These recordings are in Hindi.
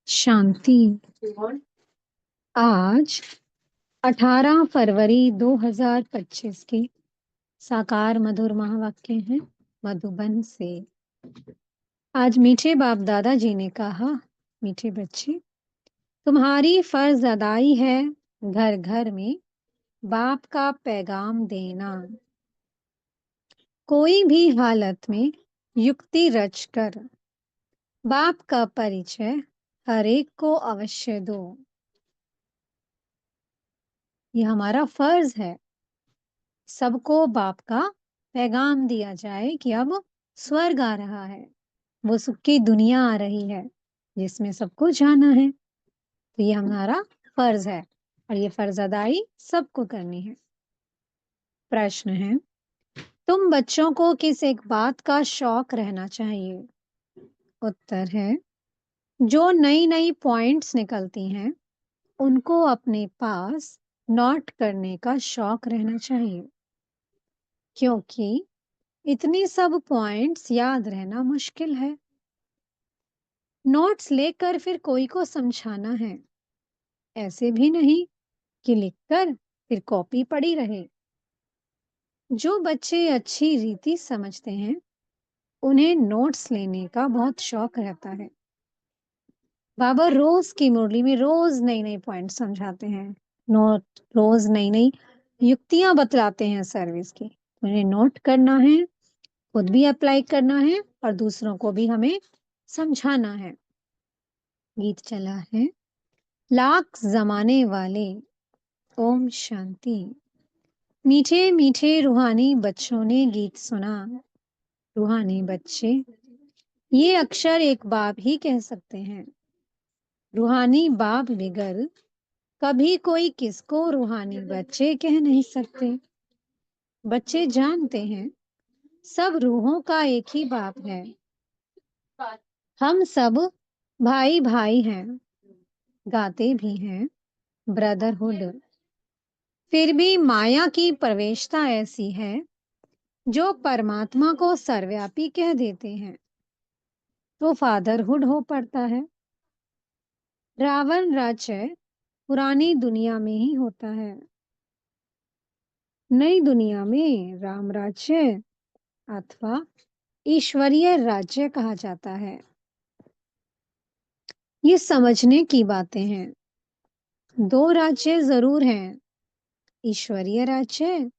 शांति। आज 18 फरवरी 2025 की साकार मधुर महावाक्य हैं मधुबन से। आज मीठे बाप दादाजी ने कहा, मीठे बच्चे, तुम्हारी फर्ज अदाई है घर घर में बाप का पैगाम देना। कोई भी हालत में युक्ति रचकर बाप का परिचय हर एक को अवश्य दो। यह हमारा फर्ज है। सबको बाप का पैगाम दिया जाए कि अब स्वर्ग आ रहा है, वो सुख की दुनिया आ रही है जिसमें सबको जाना है। तो ये हमारा फर्ज है और ये फर्ज अदाई सबको करनी है। प्रश्न है, तुम बच्चों को किस एक बात का शौक रहना चाहिए? उत्तर है, जो नई नई पॉइंट्स निकलती हैं उनको अपने पास नोट करने का शौक रहना चाहिए, क्योंकि इतनी सब पॉइंट्स याद रहना मुश्किल है। नोट्स लेकर फिर कोई को समझाना है, ऐसे भी नहीं कि लिखकर फिर कॉपी पड़ी रहे। जो बच्चे अच्छी रीति समझते हैं उन्हें नोट्स लेने का बहुत शौक रहता है। बाबा रोज की मुरली में रोज नई नई पॉइंट समझाते हैं, नोट रोज नई नई युक्तियां बतलाते हैं सर्विस की। उन्हें नोट करना है, खुद भी अप्लाई करना है और दूसरों को भी हमें समझाना है। गीत चला है, लाख जमाने वाले, ओम शांति। मीठे मीठे रूहानी बच्चों ने गीत सुना। रूहानी बच्चे ये अक्षर एक बाप ही कह सकते हैं। रूहानी बाप बिगर कभी कोई किसको रूहानी बच्चे कह नहीं सकते। बच्चे जानते हैं सब रूहों का एक ही बाप है। हम सब भाई भाई हैं, गाते भी हैं ब्रदरहुड। फिर भी माया की प्रवेशता ऐसी है जो परमात्मा को सर्वव्यापी कह देते हैं तो फादरहुड हो पड़ता है। रावण राज्य पुरानी दुनिया में ही होता है, नई दुनिया में राम राज्य अथवा ईश्वरीय राज्य कहा जाता है। ये समझने की बातें हैं। दो राज्य जरूर हैं, ईश्वरीय राज्य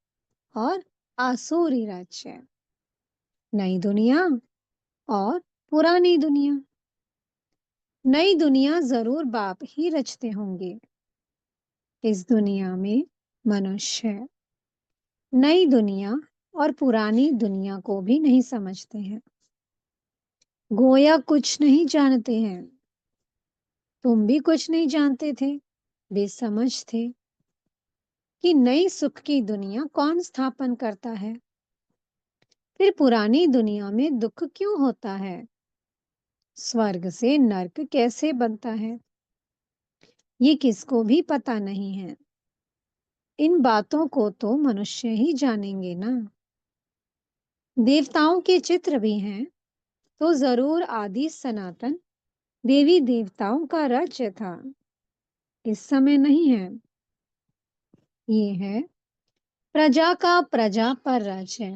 और आसुरी राज्य, नई दुनिया और पुरानी दुनिया। नई दुनिया जरूर बाप ही रचते होंगे। इस दुनिया में मनुष्य नई दुनिया और पुरानी दुनिया को भी नहीं समझते हैं, गोया कुछ नहीं जानते हैं। तुम भी कुछ नहीं जानते थे, बेसमझ थे कि नई सुख की दुनिया कौन स्थापन करता है, फिर पुरानी दुनिया में दुख क्यों होता है, स्वर्ग से नर्क कैसे बनता है, ये किसको भी पता नहीं है। इन बातों को तो मनुष्य ही जानेंगे ना। देवताओं के चित्र भी हैं तो जरूर आदि सनातन देवी देवताओं का राज्य था, इस समय नहीं है। ये है प्रजा का प्रजा पर राज्य।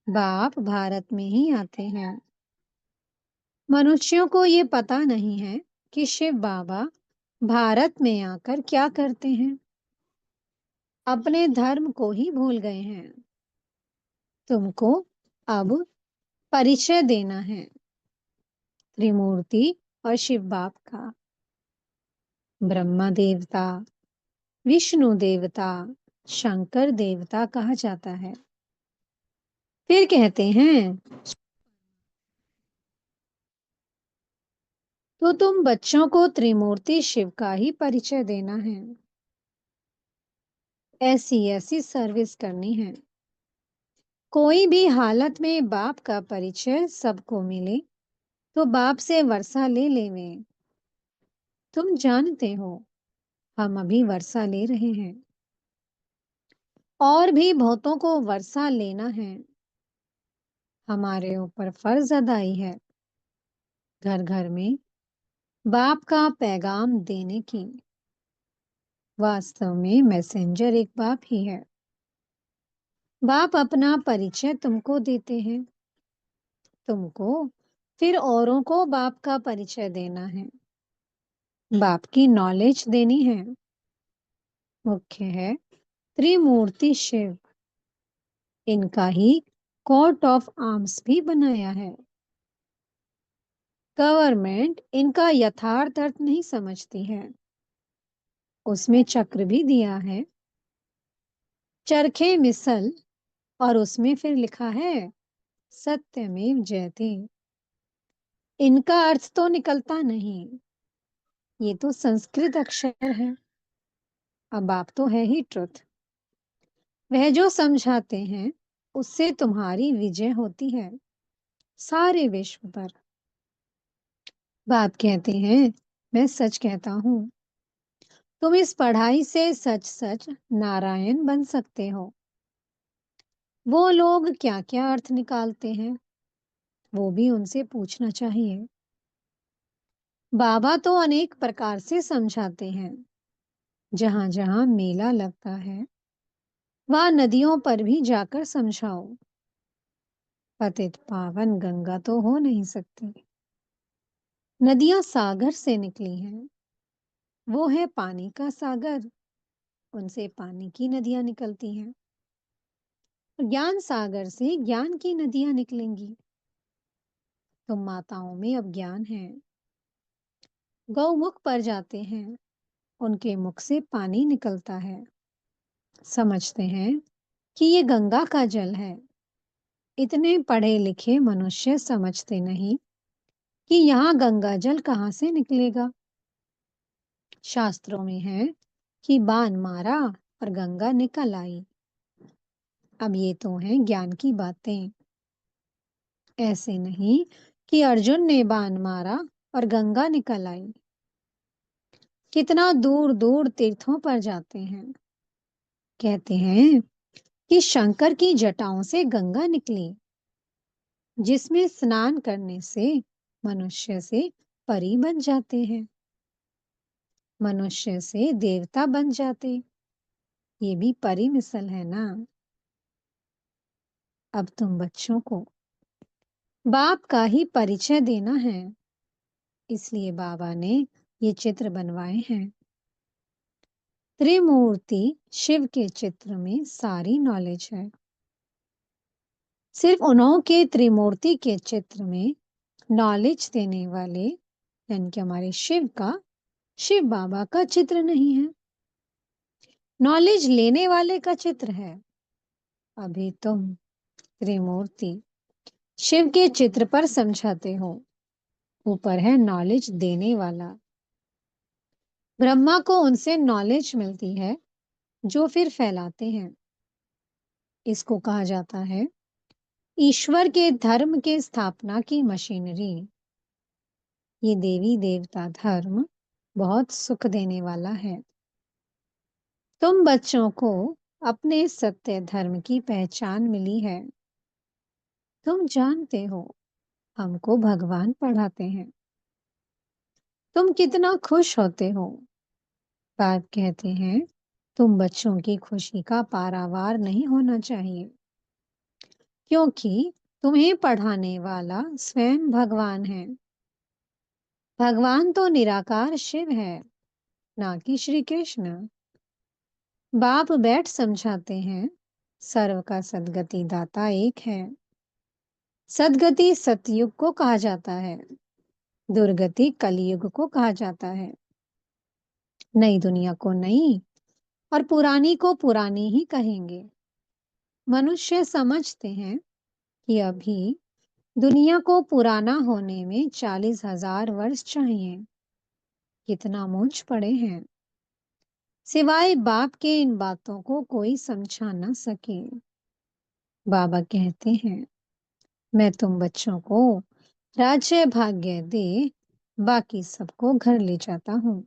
बाप भारत में ही आते हैं। मनुष्यों को ये पता नहीं है कि शिव बाबा भारत में आकर क्या करते हैं, अपने धर्म को ही भूल गए हैं। तुमको अब परिचय देना है त्रिमूर्ति और शिव बाप का। ब्रह्मा देवता, विष्णु देवता, शंकर देवता कहा जाता है। फिर कहते हैं, तो तुम बच्चों को त्रिमूर्ति शिव का ही परिचय देना है। ऐसी ऐसी सर्विस करनी है, कोई भी हालत में बाप का परिचय सबको मिले तो बाप से वर्षा ले लेवे। तुम जानते हो हम अभी वर्षा ले रहे हैं और भी बहुतों को वर्षा लेना है। हमारे ऊपर फर्ज अदाई है घर घर में बाप का पैगाम देने की। वास्तव में मैसेंजर एक बाप ही है। बाप अपना परिचय तुमको देते हैं, तुमको फिर औरों को बाप का परिचय देना है, बाप की नॉलेज देनी है। मुख्य है त्रिमूर्ति शिव, इनका ही कोर्ट ऑफ आर्म्स भी बनाया है। गवर्नमेंट इनका यथार्थ अर्थ नहीं समझती है, उसमें चक्र भी दिया है, चरखे मिसल, और उसमें फिर लिखा है सत्यमेव जयते। इनका अर्थ तो निकलता नहीं, ये तो संस्कृत अक्षर है। अब आप तो है ही ट्रुथ, वह जो समझाते हैं उससे तुम्हारी विजय होती है सारे विश्व पर। बाप कहते हैं मैं सच कहता हूँ, तुम इस पढ़ाई से सच सच नारायण बन सकते हो। वो लोग क्या क्या अर्थ निकालते हैं वो भी उनसे पूछना चाहिए। बाबा तो अनेक प्रकार से समझाते हैं, जहां जहां मेला लगता है वहां नदियों पर भी जाकर समझाओ। पतित पावन गंगा तो हो नहीं सकती, नदियां सागर से निकली हैं, वो है पानी का सागर, उनसे पानी की नदियां निकलती हैं। और ज्ञान सागर से ज्ञान की नदियां निकलेंगी। तुम माताओं में अब ज्ञान है, गौमुख पर जाते हैं, उनके मुख से पानी निकलता है, समझते हैं कि ये गंगा का जल है। इतने पढ़े लिखे मनुष्य समझते नहीं कि यहाँ गंगा जल कहाँ से निकलेगा। शास्त्रों में है कि बाण मारा और गंगा निकल आई। अब ये तो हैं ज्ञान की बातें, ऐसे नहीं कि अर्जुन ने बाण मारा और गंगा निकल आई। कितना दूर दूर तीर्थों पर जाते हैं, कहते हैं कि शंकर की जटाओं से गंगा निकली, जिसमें स्नान करने से मनुष्य से परी बन जाते हैं, मनुष्य से देवता बन जाते। ये भी परी मिसल है ना। अब तुम बच्चों को बाप का ही परिचय देना है, इसलिए बाबा ने ये चित्र बनवाए हैं। त्रिमूर्ति शिव के चित्र में सारी नॉलेज है। सिर्फ उन्हों के त्रिमूर्ति के चित्र में नॉलेज देने वाले यानी कि हमारे शिव बाबा का चित्र नहीं है, नॉलेज लेने वाले का चित्र है। अभी तुम त्रिमूर्ति शिव के चित्र पर समझाते हो, ऊपर है नॉलेज देने वाला। ब्रह्मा को उनसे नॉलेज मिलती है जो फिर फैलाते हैं। इसको कहा जाता है ईश्वर के धर्म के स्थापना की मशीनरी। ये देवी देवता धर्म बहुत सुख देने वाला है। तुम बच्चों को अपने सत्य धर्म की पहचान मिली है। तुम जानते हो हमको भगवान पढ़ाते हैं। तुम कितना खुश होते हो। बाप कहते हैं तुम बच्चों की खुशी का पारावार नहीं होना चाहिए, क्योंकि तुम्हें पढ़ाने वाला स्वयं भगवान है। भगवान तो निराकार शिव है, ना कि श्री कृष्ण। बाप बैठ समझाते हैं सर्व का सद्गति दाता एक है। सद्गति सतयुग को कहा जाता है, दुर्गति कलयुग को कहा जाता है। नई दुनिया को नई और पुरानी को पुरानी ही कहेंगे। मनुष्य समझते हैं कि अभी दुनिया को पुराना होने में 40,000 वर्ष चाहिए। कितना मूंछ पड़े हैं, सिवाय बाप के इन बातों को कोई समझा न सके। बाबा कहते हैं मैं तुम बच्चों को राज्य भाग्य दे बाकी सबको घर ले जाता हूँ।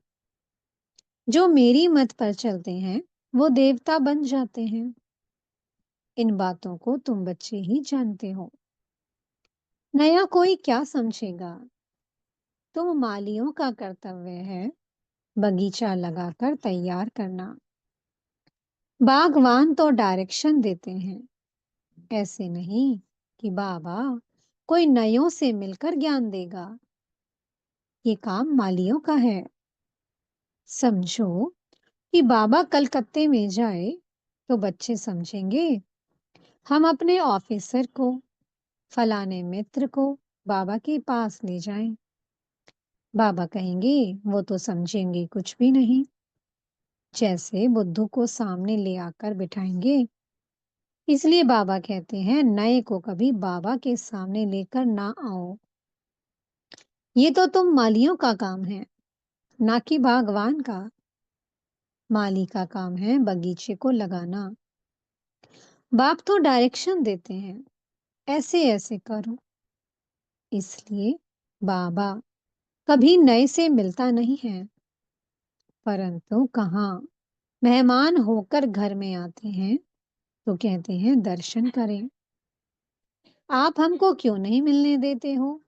जो मेरी मत पर चलते हैं वो देवता बन जाते हैं। इन बातों को तुम बच्चे ही जानते हो, नया कोई क्या समझेगा। तो मालियों का कर्तव्य है बगीचा लगाकर तैयार करना। बागवान तो डायरेक्शन देते हैं, ऐसे नहीं कि बाबा कोई नयों से मिलकर ज्ञान देगा। ये काम मालियों का है। समझो कि बाबा कलकत्ते में जाए तो बच्चे समझेंगे हम अपने ऑफिसर को, फलाने मित्र को बाबा के पास ले जाएं। बाबा कहेंगे वो तो समझेंगे कुछ भी नहीं। जैसे बुद्धू को सामने ले आकर बिठाएंगे, इसलिए बाबा कहते हैं नए को कभी बाबा के सामने लेकर ना आओ। ये तो तुम मालियों का काम है, ना कि बागवान का। माली का काम है बगीचे को लगाना। बाप तो डायरेक्शन देते हैं, ऐसे ऐसे करो। इसलिए बाबा कभी नए से मिलता नहीं है। परंतु कहाँ मेहमान होकर घर में आते हैं तो कहते हैं दर्शन करें। आप हमको क्यों नहीं मिलने देते हो?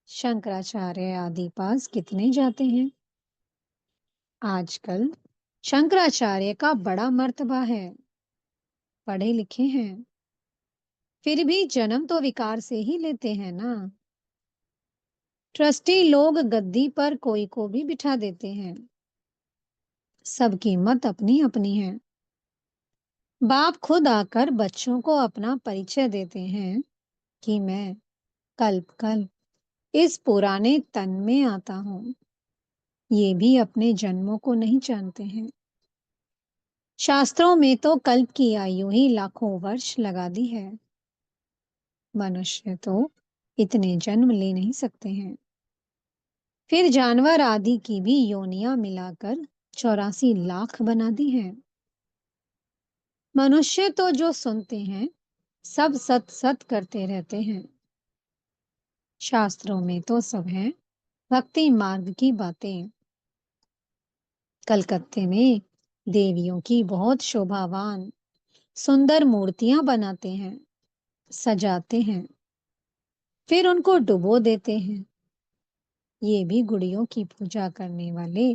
शंकराचार्य आदि पास कितने जाते हैं। आजकल शंकराचार्य का बड़ा मर्तबा है, पढ़े लिखे हैं, फिर भी जन्म तो विकार से ही लेते हैं ना। ट्रस्टी लोग गद्दी पर कोई को भी बिठा देते हैं। सबकी मत अपनी अपनी है। बाप खुद आकर बच्चों को अपना परिचय देते हैं कि मैं कल्प कल्प इस पुराने तन में आता हूँ। ये भी अपने जन्मों को नहीं जानते हैं। शास्त्रों में तो कल्प की आयु ही लाखों वर्ष लगा दी है। मनुष्य तो इतने जन्म ले नहीं सकते हैं। फिर जानवर आदि की भी योनियां मिलाकर 84 लाख बना दी हैं। मनुष्य तो जो सुनते हैं सब सत सत करते रहते हैं। शास्त्रों में तो सब है भक्ति मार्ग की बातें। कलकत्ते में देवियों की बहुत शोभावान सुंदर मूर्तियां बनाते हैं, सजाते हैं, फिर उनको डुबो देते हैं। ये भी गुड़ियों की पूजा करने वाले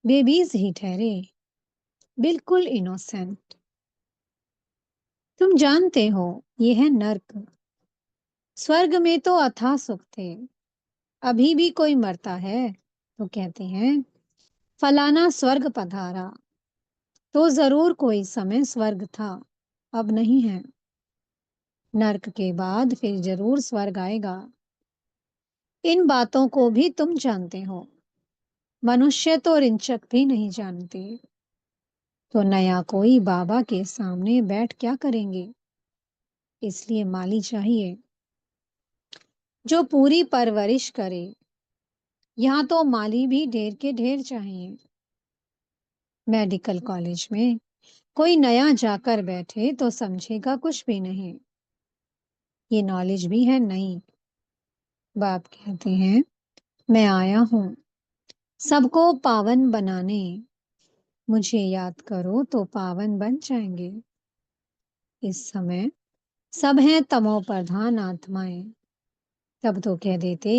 बेबीज ही ठहरे, बिल्कुल इनोसेंट। तुम जानते हो ये है नर्क। स्वर्ग में तो अथाह सुख थे। अभी भी कोई मरता है तो कहते हैं फलाना स्वर्ग पधारा। तो जरूर कोई समय स्वर्ग था, अब नहीं है। नर्क के बाद फिर जरूर स्वर्ग आएगा। इन बातों को भी तुम जानते हो। मनुष्य तो रिंचक भी नहीं जानते। तो नया कोई बाबा के सामने बैठ क्या करेंगे। इसलिए माली चाहिए जो पूरी परवरिश करे। यहाँ तो माली भी ढेर के ढेर चाहिए। मेडिकल कॉलेज में कोई नया जाकर बैठे तो समझेगा कुछ भी नहीं। ये नॉलेज भी है नई। बाप कहते हैं मैं आया हूँ सबको पावन बनाने। मुझे याद करो तो पावन बन जाएंगे। इस समय सब हैं तमो प्रधान आत्माएं। तब तो कह देते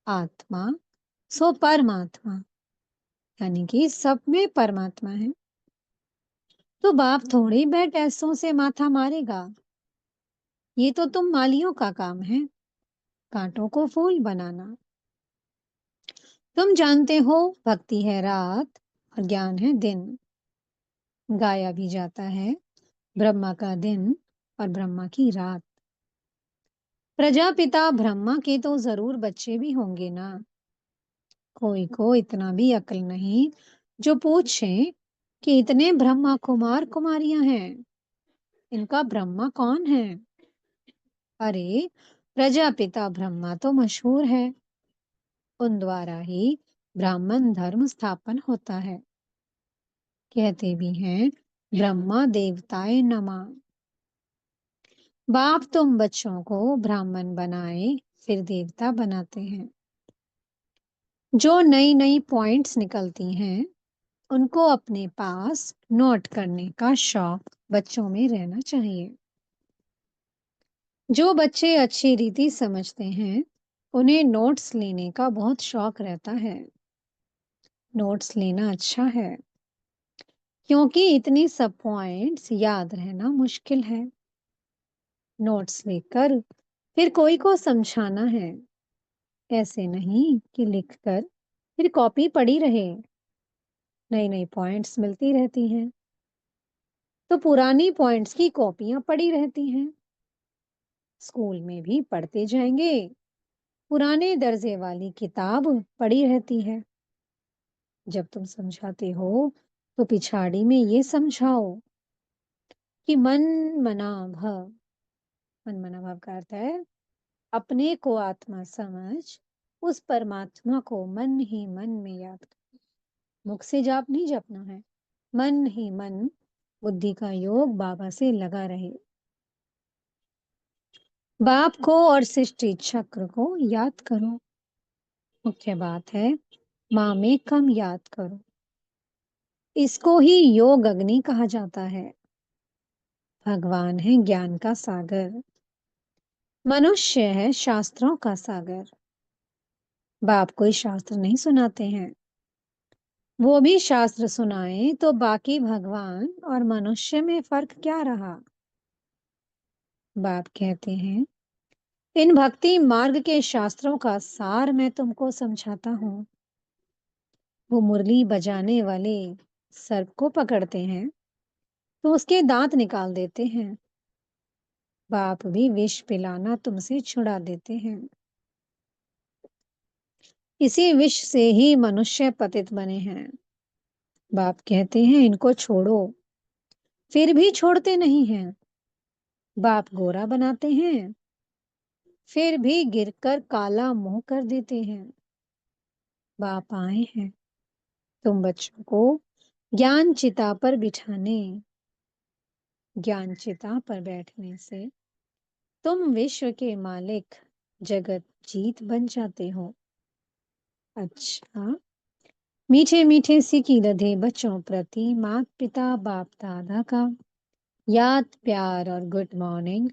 आत्मा सो परमात्मा, यानी कि सब में परमात्मा है। तो बाप थोड़ी बैठ ऐसों से माथा मारेगा। ये तो तुम मालियों का काम है, कांटों को फूल बनाना। तुम जानते हो भक्ति है रात और ज्ञान है दिन। गाया भी जाता है ब्रह्मा का दिन और ब्रह्मा की रात। प्रजापिता ब्रह्मा के तो जरूर बच्चे भी होंगे ना। कोई को इतना भी अक्ल नहीं जो पूछे कि इतने ब्रह्मा कुमार कुमारियां हैं, इनका ब्रह्मा कौन है। अरे प्रजापिता ब्रह्मा तो मशहूर है। उन द्वारा ही ब्राह्मण धर्म स्थापन होता है। कहते भी हैं ब्रह्मा देवताए नमः। बाप तुम बच्चों को ब्राह्मण बनाए फिर देवता बनाते हैं। जो नई नई पॉइंट्स निकलती हैं उनको अपने पास नोट करने का शौक बच्चों में रहना चाहिए। जो बच्चे अच्छी रीति समझते हैं उन्हें नोट्स लेने का बहुत शौक रहता है। नोट्स लेना अच्छा है क्योंकि इतनी सब पॉइंट्स याद रहना मुश्किल है। नोट्स लेकर फिर कोई को समझाना है, ऐसे नहीं कि लिखकर फिर कॉपी पड़ी रहे। नई नई पॉइंट्स मिलती रहती हैं तो पुरानी पॉइंट्स की कॉपियां पड़ी रहती हैं। स्कूल में भी पढ़ते जाएंगे, पुराने दर्जे वाली किताब पड़ी रहती है। जब तुम समझाते हो तो पिछाड़ी में ये समझाओ कि मन मना भव का अर्थ है अपने को आत्मा समझ, उस परमात्मा को मन ही मन में याद कर। मुख से जाप नहीं जपना है, मन ही मन बुद्धि का योग बाबा से लगा रहे। बाप को और सृष्टि चक्र को याद करो। मुख्य बात है माँ में कम याद करो। इसको ही योग अग्नि कहा जाता है। भगवान है ज्ञान का सागर, मनुष्य है शास्त्रों का सागर। बाप कोई शास्त्र नहीं सुनाते हैं, वो भी शास्त्र सुनाए तो बाकी भगवान और मनुष्य में फर्क क्या रहा। बाप कहते हैं इन भक्ति मार्ग के शास्त्रों का सार मैं तुमको समझाता हूँ। वो मुरली बजाने वाले सर्प को पकड़ते हैं तो उसके दांत निकाल देते हैं। बाप भी विष पिलाना तुमसे छुड़ा देते हैं। इसी विष से ही मनुष्य पतित बने हैं। बाप कहते हैं इनको छोड़ो, फिर भी छोड़ते नहीं हैं। बाप गोरा बनाते हैं, फिर भी गिरकर काला मुंह कर देते हैं। बाप आए हैं तुम बच्चों को ज्ञान चिता पर बिठाने। ज्ञान चिता पर बैठने से तुम विश्व के मालिक जगत जीत बन जाते हो। अच्छा, मीठे मीठे सिकी लधे बच्चों प्रति माता पिता बाप दादा का याद प्यार और गुड मॉर्निंग।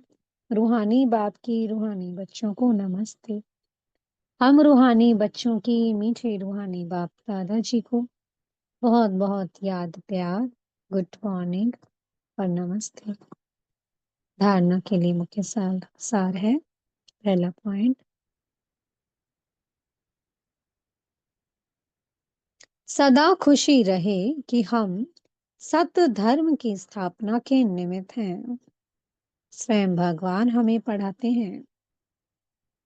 रूहानी बाप की रूहानी बच्चों को नमस्ते। हम रूहानी बच्चों की मीठे रूहानी बाप दादाजी को बहुत बहुत याद प्यार, गुड मॉर्निंग और नमस्ते। धारणा के लिए मुख्य सार है। पहला पॉइंट, सदा खुशी रहे कि हम सत्य धर्म की स्थापना के निमित्त हैं। स्वयं भगवान हमें पढ़ाते हैं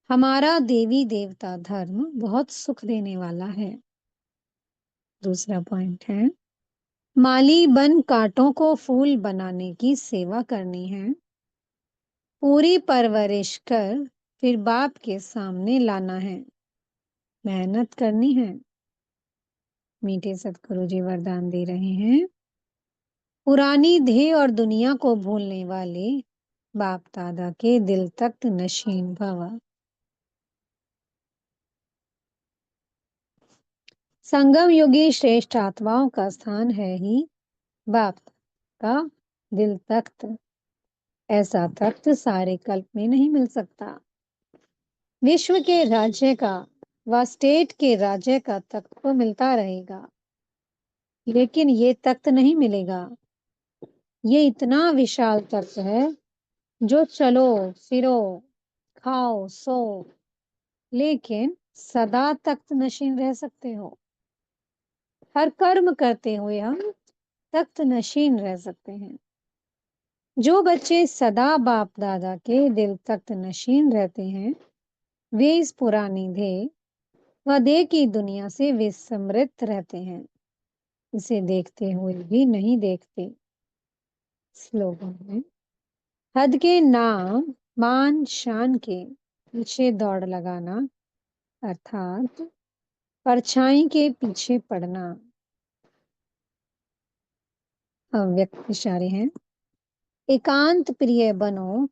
हमारा देवी देवता धर्म बहुत सुख देने वाला है। दूसरा पॉइंट है माली बन कांटों को फूल बनाने की सेवा करनी है। पूरी परवरिश कर फिर बाप के सामने लाना है। मेहनत करनी है। मीठे सतगुरु जी वरदान दे रहे हैं पुरानी देह और दुनिया को भूलने वाले बाप दादा के दिल तख्त नशीन भव। संगम युगी श्रेष्ठ आत्माओं का स्थान है ही बाप का दिल तख्त। ऐसा तख्त सारे कल्प में नहीं मिल सकता। विश्व के राज्य का व स्टेट के राज्य का तख्त तो मिलता रहेगा, लेकिन ये तख्त नहीं मिलेगा। ये इतना विशाल तख्त है जो चलो फिरो खाओ सो, लेकिन सदा तख्त नशीन रह सकते हो। हर कर्म करते हुए हम तख्त नशीन रह सकते हैं। जो बच्चे सदा बाप दादा के दिल तख्त नशीन रहते हैं वे इस पुरानी देह व देह की दुनिया से विस्मृत रहते हैं। इसे देखते हुए भी नहीं देखते। स्लोगन है हद के नाम मान शान के पीछे दौड़ लगाना, अर्थात परछाई के पीछे पड़ना। अव्यक्त इशारे हैं एकांत प्रिय बनो,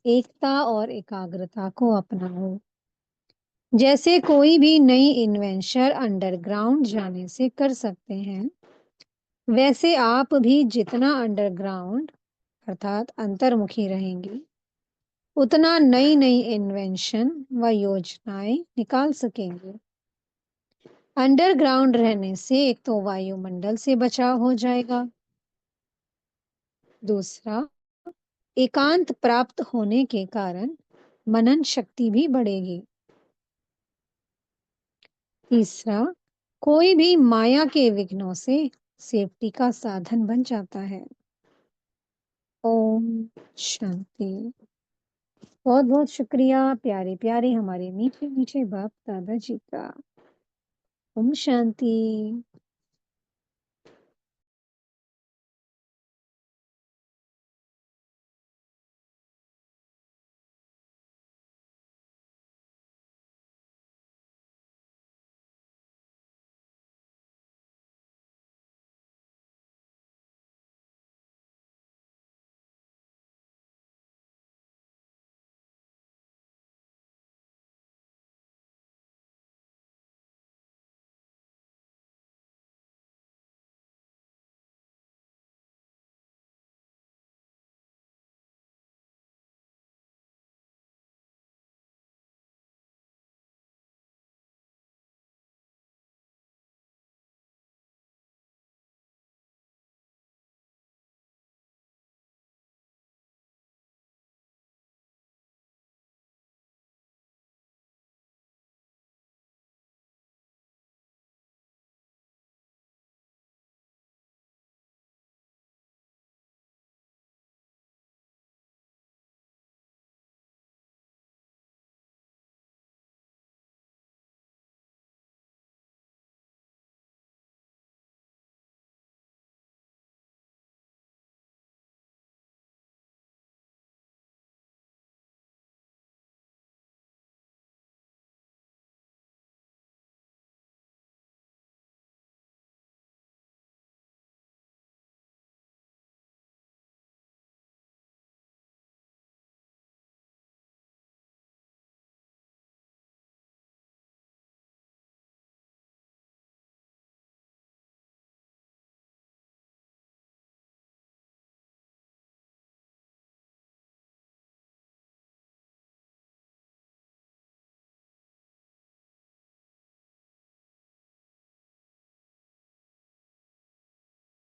एकता और एकाग्रता को अपनाओ। जैसे कोई भी नई इन्वेंशन अंडरग्राउंड जाने से कर सकते हैं, वैसे आप भी जितना अंडरग्राउंड अर्थात अंतर्मुखी रहेंगे उतना नई नई इन्वेंशन व योजनाएं निकाल सकेंगे। अंडरग्राउंड रहने से एक तो वायुमंडल से बचाव हो जाएगा, दूसरा एकांत प्राप्त होने के कारण मनन शक्ति भी बढ़ेगी, तीसरा कोई भी माया के विघ्नों से सेफ्टी का साधन बन जाता है। ओम शांति। बहुत बहुत शुक्रिया प्यारे प्यारे हमारे मीठे मीठे बाप दादाजी का। ओम शांति।